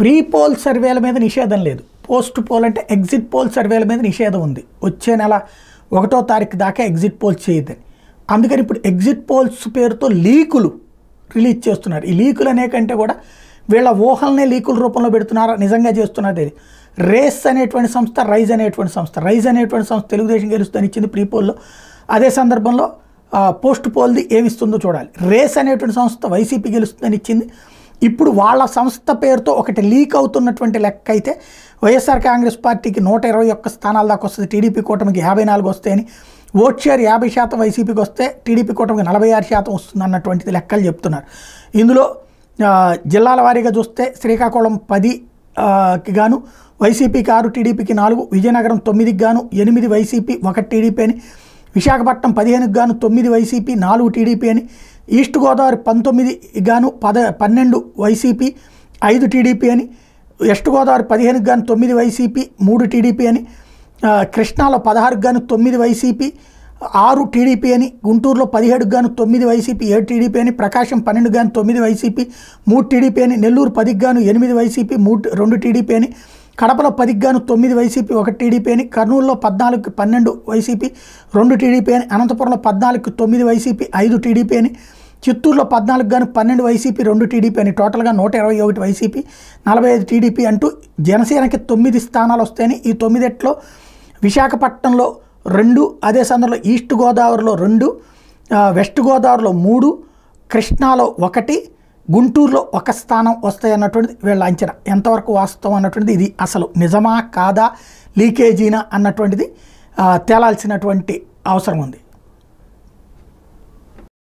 Pre poll సర్వేల మీద నిషేధం లేదు, పోస్ట్ పోల్ అంటే ఎగ్జిట్ పోల్ సర్వేల మీద నిషేధం ఉంది. వచ్చే నెల 1వ తారీఖు దాకా ఎగ్జిట్ పోల్స్ చేయొద్దని. అందుకని ఇప్పుడు ఎగ్జిట్ పోల్స్ పేరుతో లీకులు రిలీజ్ చేస్తున్నారు. ఈ లీకులు అనే కంటే కూడా వీళ్ళ ఊహలనే లీకుల రూపంలో పెడుతున్నారా, నిజంగా చేస్తున్నది ఇది. రేస్ అనేటువంటి సంస్థ, రైజ్ అనేటువంటి సంస్థ తెలుగుదేశం గెలుస్తుందని ఇచ్చింది ప్రీ పోల్లో. అదే సందర్భంలో పోస్ట్ పోల్ది ఏమిస్తుందో చూడాలి. రేస్ అనేటువంటి సంస్థ వైసీపీ గెలుస్తుందని ఇచ్చింది. ఇప్పుడు వాళ్ళ సంస్థ పేరుతో ఒకటి లీక్ అవుతున్నటువంటి లెక్క అయితే వైఎస్ఆర్ కాంగ్రెస్ పార్టీకి 121 స్థానాల దాకా వస్తుంది, టీడీపీ కూటమికి 54 వస్తాయని, ఓట్ షేర్ 50% వైసీపీకి వస్తే టీడీపీ కూటమికి 46% వస్తుంది అన్నటువంటిది లెక్కలు చెప్తున్నారు. ఇందులో జిల్లాల వారీగా చూస్తే శ్రీకాకుళం 10కి గాను వైసీపీకి 6, టీడీపీకి 4, విజయనగరం 9కి గాను 8 వైసీపీ 1 టీడీపీ అని, విశాఖపట్నం 15కి గాను 9 వైసీపీ 4 టీడీపీ అని, ఈస్ట్ గోదావరి 19కి గాను 12 వైసీపీ 5 టీడీపీ అని, వెస్ట్ గోదావరి 15కి గాను 9 వైసీపీ 3 టీడీపీ అని, కృష్ణాలో 16కి గాను 9 వైసీపీ 6 టీడీపీ అని, గుంటూరులో 17కి గాను 9 వైసీపీ 7 టీడీపీ అని, ప్రకాశం 12కి గాను 9 వైసీపీ 3 టీడీపీ అని, నెల్లూరు 10కి గాను 8 వైసీపీ 2 టీడీపీ అని, కడపలో 10కి గాను 9 వైసీపీ 1 టీడీపీ అని, కర్నూలులో 14కి 12 వైసీపీ 2 టీడీపీ అని, అనంతపురంలో 14కి 9 వైసీపీ 5 టీడీపీ అని, చిత్తూరులో 14కి గాను 12 వైసీపీ 2 టీడీపీ అని, టోటల్గా 121 వైసీపీ 45 టీడీపీ అంటూ జనసేనకి 9 స్థానాలు వస్తాయని. ఈ 9లో విశాఖపట్నంలో 2, అదే సందర్భంలో ఈస్ట్ గోదావరిలో 2, వెస్ట్ గోదావరిలో 3, కృష్ణాలో 1, గుంటూరులో 1 స్థానం వస్తాయన్నటువంటిది వీళ్ళ అంచనా. ఎంతవరకు వాస్తవం అన్నటువంటిది, ఇది అసలు నిజమా కాదా, లీకేజీనా అన్నటువంటిది తేలాల్సినటువంటి అవసరం ఉంది.